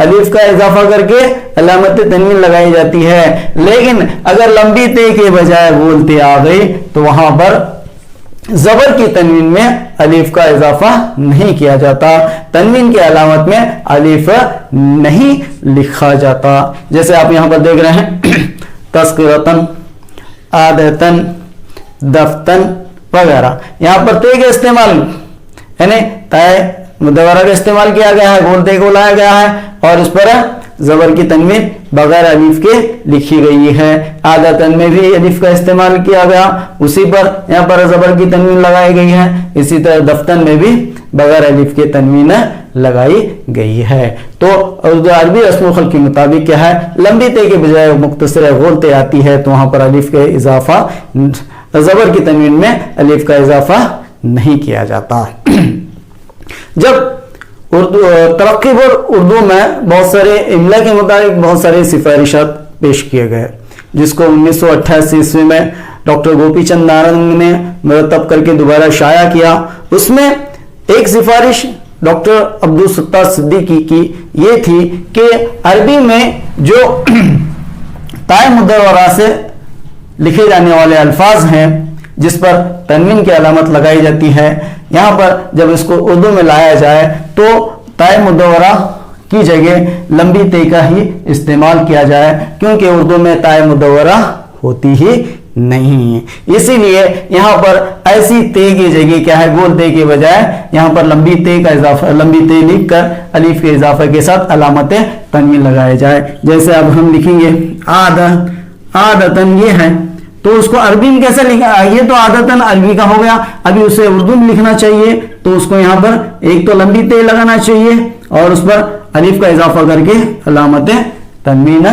الف کا اضافہ کر کے علامت تنوین لگائی جاتی ہے، لیکن اگر لمبی تے کے بجائے گول تے آ گئی تو وہاں پر زبر کی تنوین میں الف کا اضافہ نہیں کیا جاتا، تنوین کی علامت میں الف نہیں لکھا جاتا۔ جیسے آپ یہاں پر دیکھ رہے ہیں تذکرتن، عادتن، دفتن وغیرہ، یہاں پر تے کا استعمال یعنی تائے مدورہ کا استعمال کیا گیا ہے، گول تے کو لایا گیا ہے اور اس پر زبر کی تنوین بغیر الف کے لکھی گئی ہے۔ عادتن میں بھی الف کا استعمال کیا گیا، اسی پر یہاں پر زبر کی تنوین لگائی گئی ہے، اسی طرح دفتن میں بھی بغیر الف کے تنوین لگائی گئی ہے۔ تو اردو عربی رسم الخط کے مطابق کیا ہے، لمبی تے کے بجائے مختصر گول تے آتی ہے تو وہاں پر الف کے اضافہ، زبر کی تنوین میں الف کا اضافہ نہیں کیا جاتا۔ جب اردو ترقی پر اردو میں بہت سارے املا کے مطابق بہت سارے سفارشات پیش کیے گئے، جس کو 1988 عیسوی میں ڈاکٹر گوپی چند نارنگ نے مرتب کر کے دوبارہ شائع کیا۔ اس میں ایک سفارش ڈاکٹر عبدالستار صدیقی کی یہ تھی کہ عربی میں جو تائے مدورہ سے لکھے جانے والے الفاظ ہیں جس پر تنوین کی علامت لگائی جاتی ہے، یہاں پر جب اس کو اردو میں لایا جائے تو تائے مدورہ کی جگہ لمبی تے کا ہی استعمال کیا جائے، کیونکہ اردو میں تائے مدورہ ہوتی ہی نہیں ہے۔ اسی لیے یہاں پر ایسی تے کی جگہ کیا ہے، گول تے کے بجائے یہاں پر لمبی تے کا اضافہ، لمبی تے لکھ کر الف کے اضافے کے ساتھ علامت تنوین لگائے جائے۔ جیسے اب ہم لکھیں گے عادتن، یہ ہے تو اس کو عربی میں کیسے لکھا، یہ تو عادتن عربی کا ہو گیا، ابھی اسے اردو میں لکھنا چاہیے تو اس کو یہاں پر ایک تو لمبی تے لگانا چاہیے اور اس پر الف کا اضافہ کر کے علامت تنوین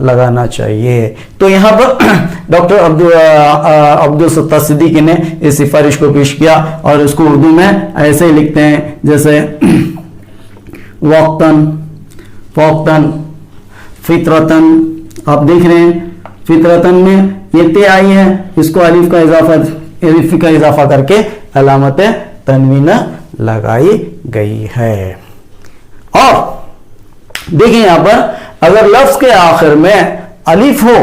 لگانا چاہیے۔ تو یہاں پر ڈاکٹر عبدالستار صدیقی نے اس سفارش کو پیش کیا اور اس کو اردو میں ایسے ہی لکھتے ہیں جیسے وقتاً، فوقتاً، فطرتاً۔ آپ دیکھ رہے ہیں فطرتاً میں یہ تے آئی ہے، اس کو الف کا اضافہ کر کے علامت تنوین لگائی گئی ہے۔ اور دیکھیں یہاں پر اگر لفظ کے آخر میں الف ہو،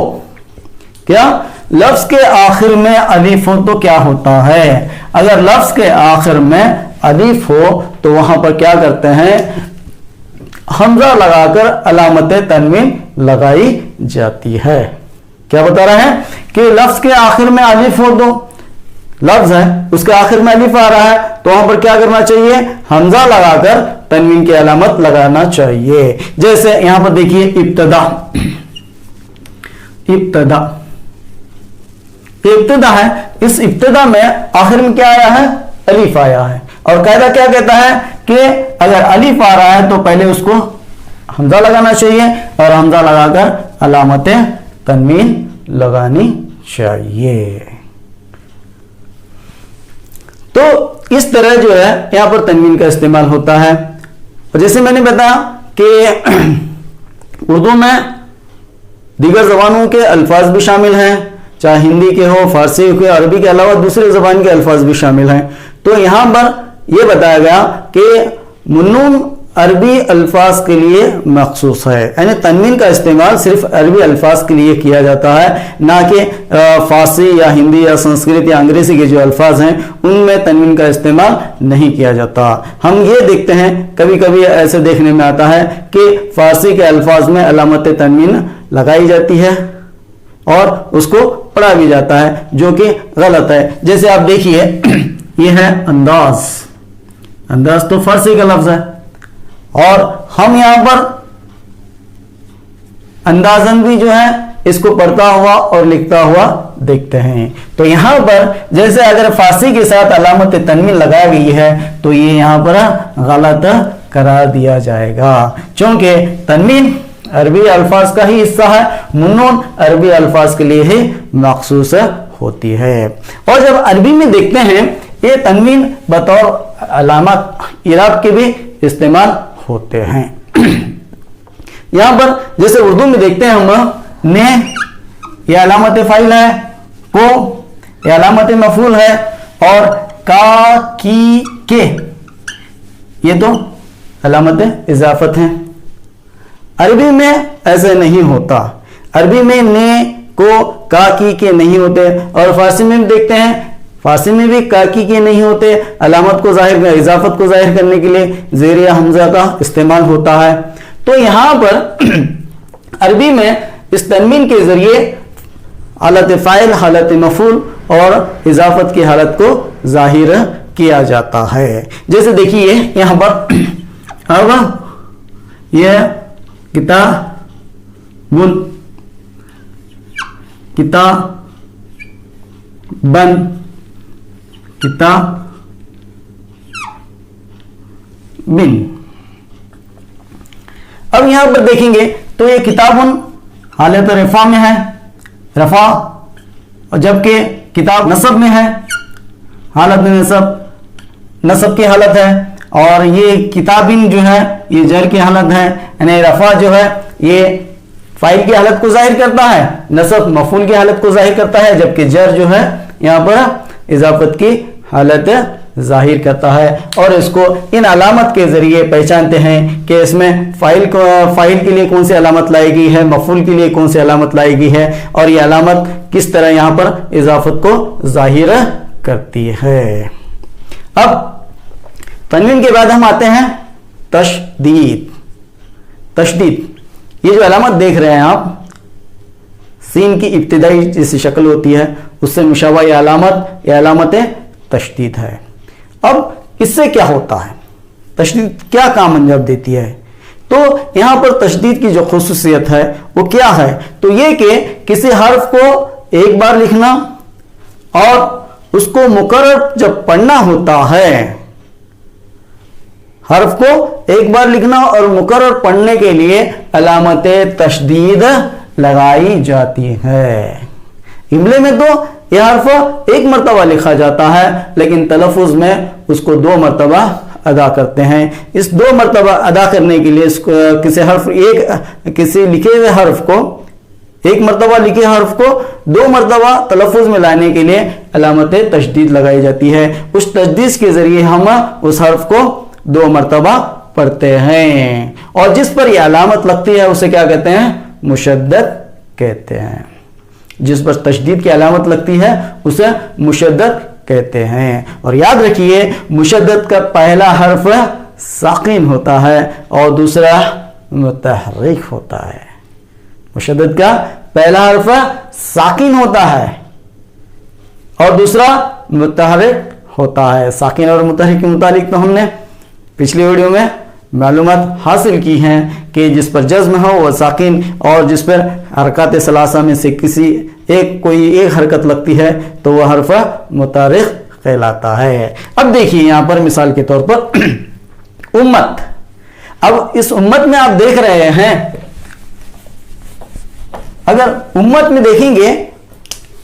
کیا لفظ کے آخر میں الف ہو تو کیا ہوتا ہے، اگر لفظ کے آخر میں الف ہو تو وہاں پر کیا کرتے ہیں، حمزہ لگا کر علامت تنوین لگائی جاتی ہے۔ کیا بتا رہے ہیں کہ لفظ کے آخر میں الف ہو تو لفظ ہے اس کے آخر میں الف آ رہا ہے تو وہاں پر کیا کرنا چاہیے، حمزہ لگا کر تنوین کی علامت لگانا چاہیے۔ جیسے یہاں پر دیکھیے ابتدا، ابتدا ابتدا ہے، اس ابتدا میں آخر میں کیا آیا ہے، الف آیا ہے، اور قاعدہ کیا کہتا ہے کہ اگر الف آ رہا ہے تو پہلے اس کو حمزہ لگانا چاہیے اور حمزہ لگا کر علامت تنوین لگانی چاہیے۔ تو اس طرح جو ہے یہاں پر تنوین کا استعمال ہوتا ہے۔ اور جیسے میں نے بتایا کہ اردو میں دیگر زبانوں کے الفاظ بھی شامل ہیں، چاہے ہندی کے ہو، فارسی کے، عربی کے علاوہ دوسرے زبان کے الفاظ بھی شامل ہیں۔ تو یہاں پر یہ بتایا گیا کہ منون عربی الفاظ کے لیے مخصوص ہے، یعنی تنوین کا استعمال صرف عربی الفاظ کے لیے کیا جاتا ہے، نہ کہ فارسی یا ہندی یا سنسکرت یا انگریزی کے جو الفاظ ہیں ان میں تنوین کا استعمال نہیں کیا جاتا۔ ہم یہ دیکھتے ہیں کبھی کبھی ایسے دیکھنے میں آتا ہے کہ فارسی کے الفاظ میں علامت تنوین لگائی جاتی ہے اور اس کو پڑھا بھی جاتا ہے، جو کہ غلط ہے۔ جیسے آپ دیکھیے یہ ہے انداز، انداز تو فارسی کا لفظ ہے اور ہم یہاں پر اندازن بھی جو ہے اس کو پڑھتا ہوا اور لکھتا ہوا دیکھتے ہیں۔ تو یہاں پر جیسے اگر فارسی کے ساتھ علامت تنوین لگائی گئی ہے تو یہ یہاں پر غلط قرار دیا جائے گا، چونکہ تنوین عربی الفاظ کا ہی حصہ ہے، منون عربی الفاظ کے لیے ہی مخصوص ہوتی ہے۔ اور جب عربی میں دیکھتے ہیں یہ تنوین بطور علامت اعراب کے بھی استعمال ہوتے ہیں۔ یہاں پر جیسے اردو میں دیکھتے ہیں ہم نے یہ علامت فاعل ہے، کو یہ علامت مفعول ہے، اور کا، کی، کے یہ تو علامت اضافت ہیں۔ عربی میں ایسے نہیں ہوتا، عربی میں نے کو کا کی کے نہیں ہوتے، اور فارسی میں بھی دیکھتے ہیں، فارسی میں بھی کا کی کے نہیں ہوتے، علامت کو ظاہر اضافت کو ظاہر کرنے کے لیے زیر حمزہ کا استعمال ہوتا ہے۔ تو یہاں پر عربی میں اس تنوین کے ذریعے حالت فاعل، حالت مفعول اور اضافت کی حالت کو ظاہر کیا جاتا ہے۔ جیسے دیکھیے یہاں پر اب یہ کتابن، کتابن، کتابن، اب یہاں پر دیکھیں گے تو یہ کتابن حالت رفع میں ہے، رفع، اور جبکہ کتاب نصب میں ہے، حالت نصب کی حالت ہے، اور یہ کتابن جو ہے یہ جر کی حالت ہے، یعنی رفع جو ہے یہ فاعل کی حالت کو ظاہر کرتا ہے، نصب مفعول کی حالت کو ظاہر کرتا ہے، جبکہ جر جو ہے یہاں پر اضافت کی حالت ظاہر کرتا ہے۔ اور اس کو ان علامت کے ذریعے پہچانتے ہیں کہ اس میں فاعل کے لیے کون سی علامت لائی گئی ہے، مفعول کے لیے کون سی علامت لائی گئی ہے، اور یہ علامت کس طرح یہاں پر اضافت کو ظاہر کرتی ہے۔ اب تنوین کے بعد ہم آتے ہیں تشدید۔ یہ جو علامت دیکھ رہے ہیں آپ، سین کی ابتدائی جیسی شکل ہوتی ہے اس سے مشابہ یہ علامت تشدید ہے۔ اب اس سے کیا ہوتا ہے، تشدید کیا کام انجام دیتی ہے؟ تو یہاں پر تشدید کی جو خصوصیت ہے وہ کیا ہے؟ تو یہ کہ کسی حرف کو ایک بار لکھنا اور اس کو مکرر جب پڑھنا ہوتا ہے، حرف کو ایک بار لکھنا اور مکرر پڑھنے کے لیے علامت تشدید لگائی جاتی ہے۔ املے میں تو یہ حرف ایک مرتبہ لکھا جاتا ہے، لیکن تلفظ میں اس کو 2 مرتبہ ادا کرتے ہیں۔ اس 2 مرتبہ ادا کرنے کے لیے کسی لکھے ہوئے حرف کو، ایک مرتبہ لکھے حرف کو 2 مرتبہ تلفظ میں لانے کے لیے علامت تشدید لگائی جاتی ہے۔ اس تشدید کے ذریعے ہم اس حرف کو 2 مرتبہ پڑھتے ہیں، اور جس پر یہ علامت لگتی ہے اسے کیا کہتے ہیں؟ مشدد کہتے ہیں۔ جس پر تشدید کی علامت لگتی ہے اسے مشدد کہتے ہیں۔ اور یاد رکھیے مشدد کا پہلا حرف ساکن ہوتا ہے اور دوسرا متحرک ہوتا ہے۔ مشدد کا پہلا حرف ساکن ہوتا ہے اور دوسرا متحرک ہوتا ہے۔ ساکن اور متحرک کے متعلق تو ہم نے پچھلی ویڈیو میں معلومات حاصل کی ہیں کہ جس پر جزم ہو وہ ساکن، اور جس پر حرکات ثلاثہ میں سے کوئی ایک حرکت لگتی ہے تو وہ حرف متحرک کہلاتا ہے۔ اب دیکھیے یہاں پر مثال کے طور پر امت۔ اب اس امت میں آپ دیکھ رہے ہیں، اگر امت میں دیکھیں گے،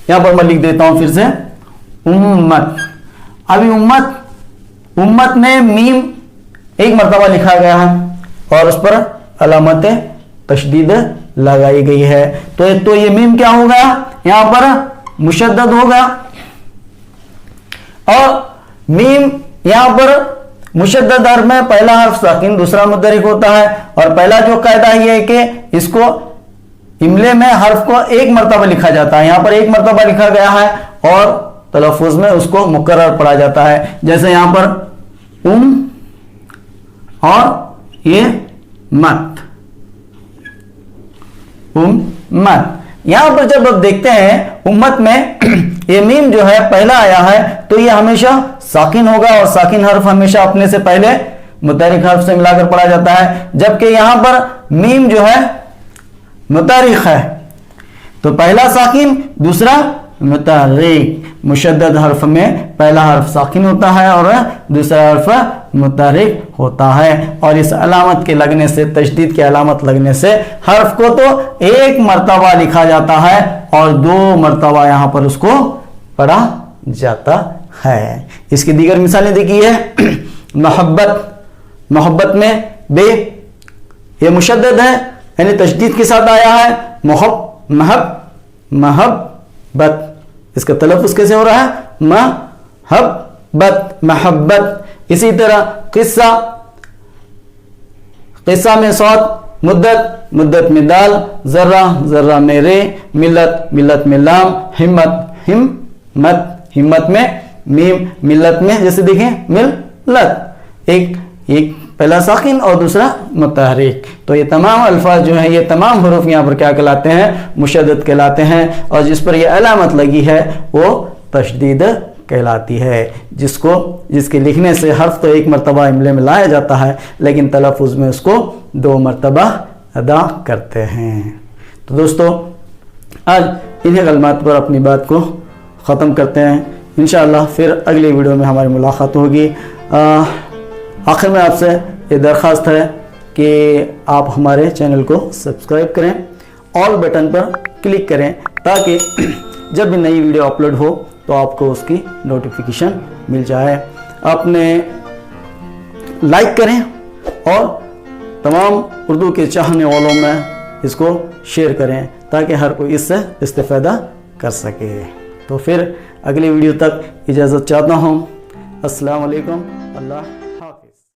یہاں پر میں لکھ دیتا ہوں پھر سے امت۔ ابھی امت میں میم ایک مرتبہ لکھا گیا ہے اور اس پر علامت تشدید لگائی گئی ہے، تو یہ میم کیا ہوگا؟ یہاں پر مشدد ہوگا، اور میم یہاں پر مشدد حرف میں پہلا حرف ساکن دوسرا متحرک ہوتا ہے، اور پہلا جو قاعدہ یہ ہے کہ اس کو املے میں حرف کو ایک مرتبہ لکھا جاتا ہے، یہاں پر ایک مرتبہ لکھا گیا ہے اور تلفظ میں اس کو مکرر پڑھا جاتا ہے۔ جیسے یہاں پر اور یہ مت، یہاں پر جب آپ دیکھتے ہیں امت میں یہ میم جو ہے پہلا آیا ہے تو یہ ہمیشہ ساکن ہوگا، اور ساکن حرف ہمیشہ اپنے سے پہلے متحرک حرف سے ملا کر پڑھا جاتا ہے، جبکہ یہاں پر میم جو ہے متحرک ہے تو پہلا ساکن دوسرا متحرک۔ مشدد حرف میں پہلا حرف ساکن ہوتا ہے اور دوسرا حرف متحرک ہوتا ہے، اور اس علامت کے لگنے سے، تشدید کی علامت لگنے سے حرف کو تو ایک مرتبہ لکھا جاتا ہے اور 2 مرتبہ یہاں پر اس کو پڑھا جاتا ہے۔ اس کی دیگر مثالیں دیکھیے، محبت میں بے، یہ مشدد ہے یعنی تشدید کے ساتھ آیا ہے، محبت، اس کا تلفظ کیسے ہو رہا ہے؟ محبت۔ اسی طرح قصہ میں صاد مدت مدت میں دال، ذرہ ذرہ میں رے، ملت ملت میں لام، ہمت ہمت ہمت میں میم، ملت میں جیسے دیکھیں ملت، ایک پہلا ساکن اور دوسرا متحرک. تو یہ تمام الفاظ جو ہیں، یہ تمام حروف یہاں پر کیا کہلاتے ہیں؟ مشدد کہلاتے ہیں. اور جس پر یہ علامت لگی ہے وہ تشدید کہلاتی ہے، جس کے لکھنے سے حرف تو ایک مرتبہ املے میں لایا جاتا ہے لیکن تلفظ میں اس کو 2 مرتبہ ادا کرتے ہیں. تو دوستو آج انہیں کلمات پر اپنی بات کو ختم کرتے ہیں. انشاءاللہ پھر اگلی ویڈیو میں ہماری ملاقات ہوگی. آخر میں آپ سے یہ درخواست ہے کہ آپ ہمارے چینل کو سبسکرائب کریں، آل بٹن پر کلک کریں تاکہ جب بھی نئی ویڈیو اپلوڈ ہو تو آپ کو اس کی نوٹیفیکیشن مل جائے. آپ نے لائک کریں اور تمام اردو کے چاہنے والوں میں اس کو شیئر کریں تاکہ ہر کوئی اس سے استفادہ کر سکے. تو پھر اگلی ویڈیو تک اجازت چاہتا ہوں. السلام علیکم. اللہ